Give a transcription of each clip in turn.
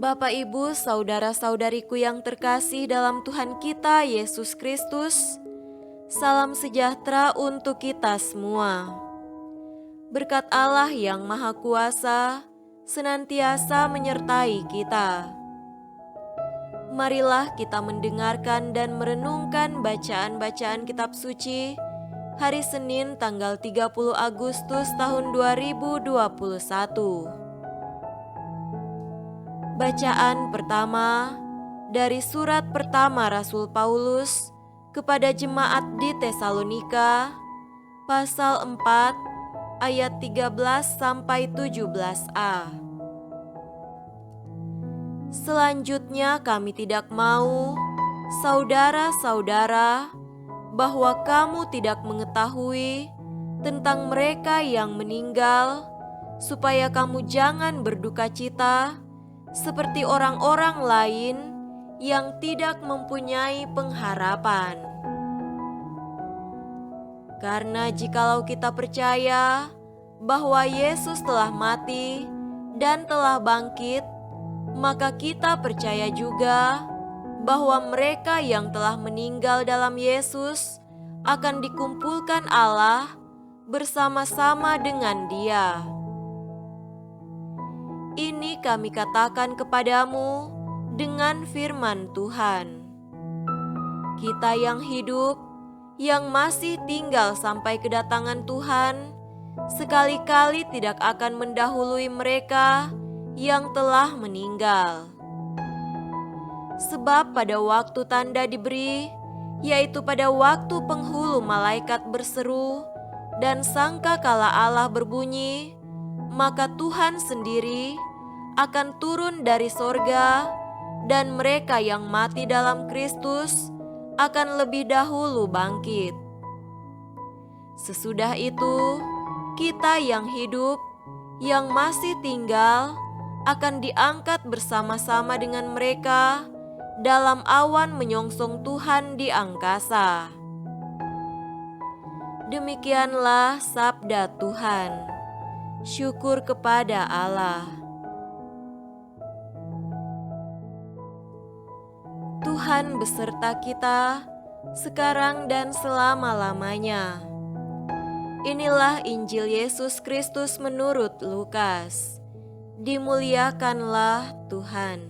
Bapak, Ibu, saudara-saudariku yang terkasih dalam Tuhan kita Yesus Kristus, salam sejahtera untuk kita semua. Berkat Allah yang Maha Kuasa senantiasa menyertai kita. Marilah kita mendengarkan dan merenungkan bacaan-bacaan kitab suci hari Senin tanggal 30 Agustus tahun 2021. Bacaan pertama dari surat pertama Rasul Paulus kepada jemaat di Tesalonika, pasal 4 ayat 13-17a. Selanjutnya kami tidak mau, saudara-saudara, bahwa kamu tidak mengetahui tentang mereka yang meninggal, supaya kamu jangan berduka cita seperti orang-orang lain yang tidak mempunyai pengharapan. Karena jikalau kita percaya bahwa Yesus telah mati dan telah bangkit, maka kita percaya juga bahwa mereka yang telah meninggal dalam Yesus akan dikumpulkan Allah bersama-sama dengan Dia. Ini kami katakan kepadamu dengan firman Tuhan. Kita yang hidup, yang masih tinggal sampai kedatangan Tuhan, sekali-kali tidak akan mendahului mereka yang telah meninggal. Sebab pada waktu tanda diberi, yaitu pada waktu penghulu malaikat berseru dan sangkakala Allah berbunyi, maka Tuhan sendiri akan turun dari sorga, dan mereka yang mati dalam Kristus akan lebih dahulu bangkit. Sesudah itu, kita yang hidup, yang masih tinggal, akan diangkat bersama-sama dengan mereka dalam awan menyongsong Tuhan di angkasa. Demikianlah sabda Tuhan. Syukur kepada Allah. Tuhan beserta kita sekarang dan selama-lamanya. Inilah Injil Yesus Kristus menurut Lukas. Dimuliakanlah Tuhan.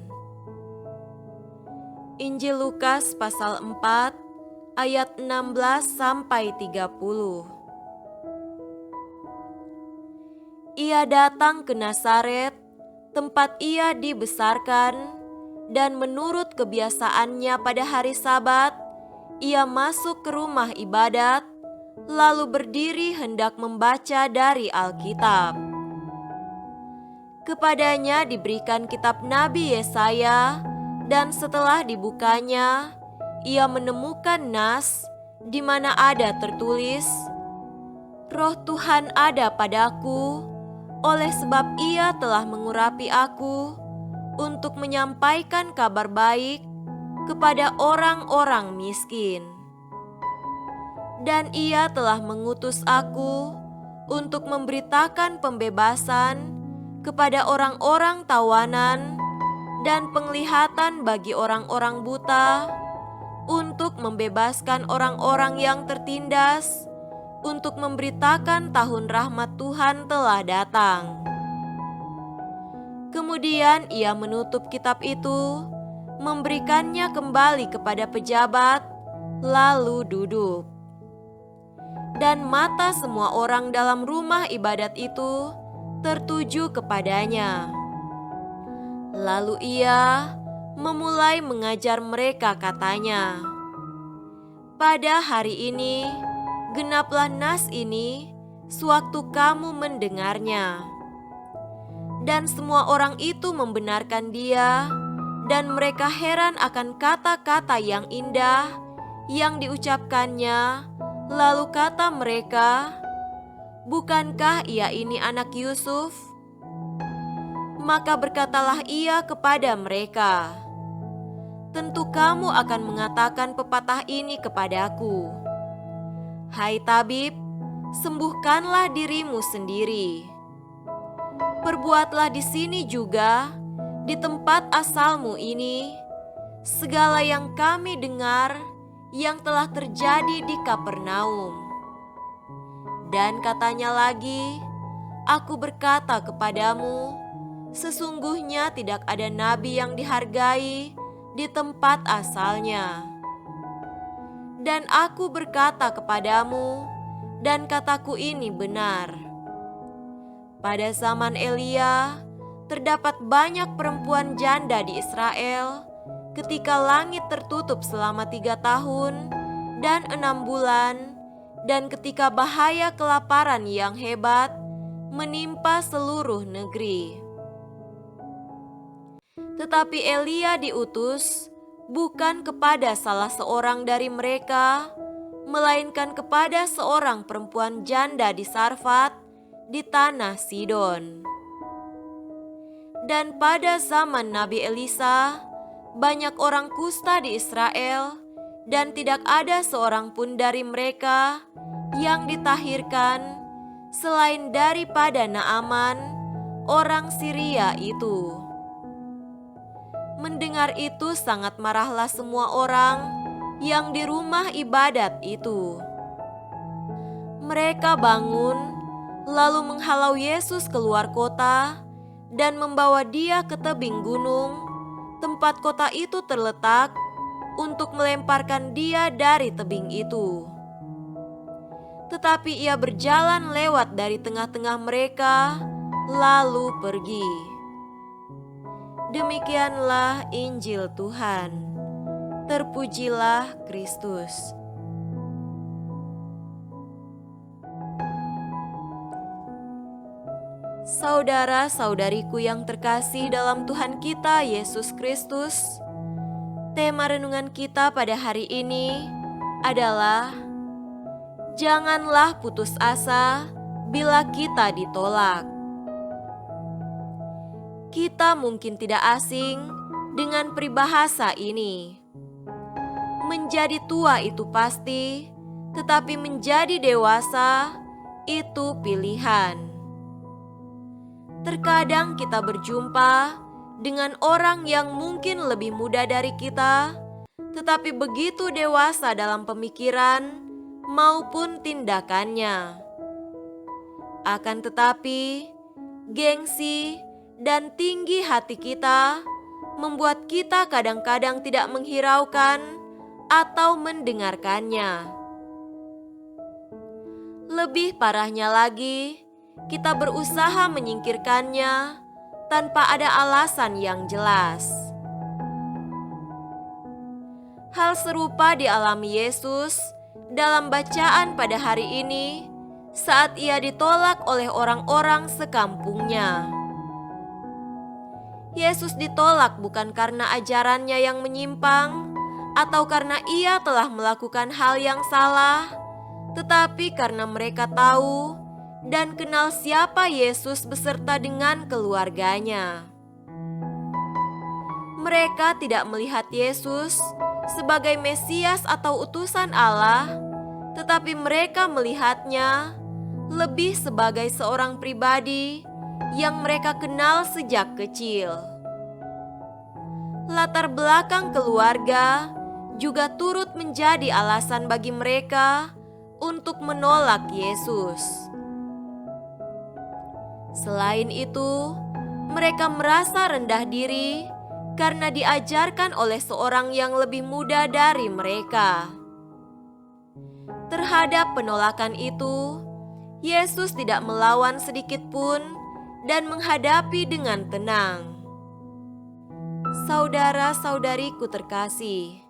Injil Lukas pasal 4 ayat 16-30. Ia datang ke Nazaret, tempat ia dibesarkan, dan menurut kebiasaannya pada hari Sabat, ia masuk ke rumah ibadat, lalu berdiri hendak membaca dari Alkitab. Kepadanya diberikan kitab Nabi Yesaya, dan setelah dibukanya, ia menemukan nas di mana ada tertulis, "Roh Tuhan ada padaku, oleh sebab ia telah mengurapi aku untuk menyampaikan kabar baik kepada orang-orang miskin. Dan ia telah mengutus aku untuk memberitakan pembebasan kepada orang-orang tawanan dan penglihatan bagi orang-orang buta, untuk membebaskan orang-orang yang tertindas, untuk memberitakan tahun rahmat Tuhan telah datang." Kemudian ia menutup kitab itu, memberikannya kembali kepada pejabat, lalu duduk. Dan mata semua orang dalam rumah ibadat itu tertuju kepadanya. Lalu ia memulai mengajar mereka, katanya, "Pada hari ini, genaplah nas ini sewaktu kamu mendengarnya." Dan semua orang itu membenarkan dia, dan mereka heran akan kata-kata yang indah yang diucapkannya. Lalu kata mereka, "Bukankah ia ini anak Yusuf?" Maka berkatalah ia kepada mereka, "Tentu kamu akan mengatakan pepatah ini kepadaku, 'Hai tabib, sembuhkanlah dirimu sendiri.' Perbuatlah di sini juga, di tempat asalmu ini, segala yang kami dengar yang telah terjadi di Kapernaum. Dan katanya lagi, aku berkata kepadamu, sesungguhnya tidak ada nabi yang dihargai di tempat asalnya. Dan aku berkata kepadamu, dan kataku ini benar. Pada zaman Elia, terdapat banyak perempuan janda di Israel ketika langit tertutup selama 3 tahun dan 6 bulan, dan ketika bahaya kelaparan yang hebat menimpa seluruh negeri. Tetapi Elia diutus bukan kepada salah seorang dari mereka, melainkan kepada seorang perempuan janda di Sarfat di tanah Sidon. Dan pada zaman Nabi Elisa, banyak orang kusta di Israel, dan tidak ada seorang pun dari mereka yang ditahirkan selain daripada Naaman, orang Syria itu. Mendengar itu sangat marahlah semua orang yang di rumah ibadat itu. Mereka bangun, lalu menghalau Yesus keluar kota dan membawa dia ke tebing gunung, tempat kota itu terletak, untuk melemparkan dia dari tebing itu. Tetapi ia berjalan lewat dari tengah-tengah mereka, lalu pergi. Demikianlah Injil Tuhan. Terpujilah Kristus. Saudara-saudariku yang terkasih dalam Tuhan kita Yesus Kristus, tema renungan kita pada hari ini adalah janganlah putus asa bila kita ditolak. Kita mungkin tidak asing dengan peribahasa ini. Menjadi tua itu pasti, tetapi menjadi dewasa itu pilihan. Terkadang kita berjumpa dengan orang yang mungkin lebih muda dari kita, tetapi begitu dewasa dalam pemikiran maupun tindakannya. Akan tetapi, gengsi dan tinggi hati kita membuat kita kadang-kadang tidak menghiraukan atau mendengarkannya. Lebih parahnya lagi, kita berusaha menyingkirkannya tanpa ada alasan yang jelas. Hal serupa dialami Yesus dalam bacaan pada hari ini saat ia ditolak oleh orang-orang sekampungnya. Yesus ditolak bukan karena ajarannya yang menyimpang atau karena ia telah melakukan hal yang salah, tetapi karena mereka tahu dan kenal siapa Yesus beserta dengan keluarganya. Mereka tidak melihat Yesus sebagai Mesias atau utusan Allah, tetapi mereka melihatnya lebih sebagai seorang pribadi yang mereka kenal sejak kecil. Latar belakang keluarga juga turut menjadi alasan bagi mereka untuk menolak Yesus. Selain itu, mereka merasa rendah diri karena diajarkan oleh seorang yang lebih muda dari mereka. Terhadap penolakan itu, Yesus tidak melawan sedikit pun dan menghadapi dengan tenang. Saudara-saudariku terkasih,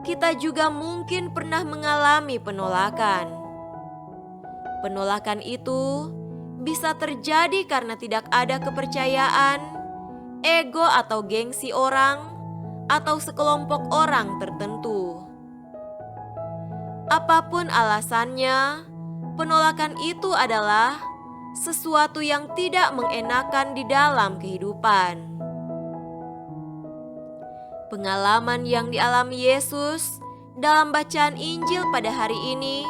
kita juga mungkin pernah mengalami penolakan. Penolakan itu bisa terjadi karena tidak ada kepercayaan, ego atau gengsi orang, atau sekelompok orang tertentu. Apapun alasannya, penolakan itu adalah sesuatu yang tidak mengenakan di dalam kehidupan. Pengalaman yang dialami Yesus dalam bacaan Injil pada hari ini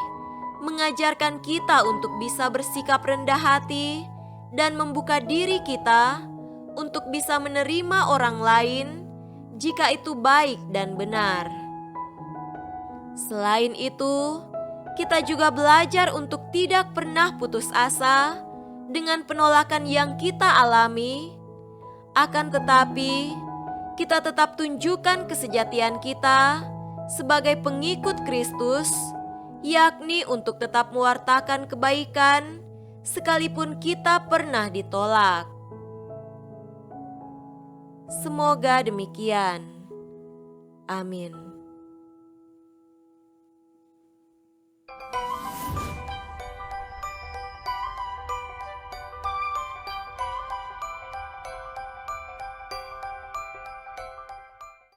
mengajarkan kita untuk bisa bersikap rendah hati dan membuka diri kita untuk bisa menerima orang lain jika itu baik dan benar. Selain itu, kita juga belajar untuk tidak pernah putus asa dengan penolakan yang kita alami. Akan tetapi, kita tetap tunjukkan kesejatian kita sebagai pengikut Kristus, yakni untuk tetap mewartakan kebaikan sekalipun kita pernah ditolak. Semoga demikian. Amin.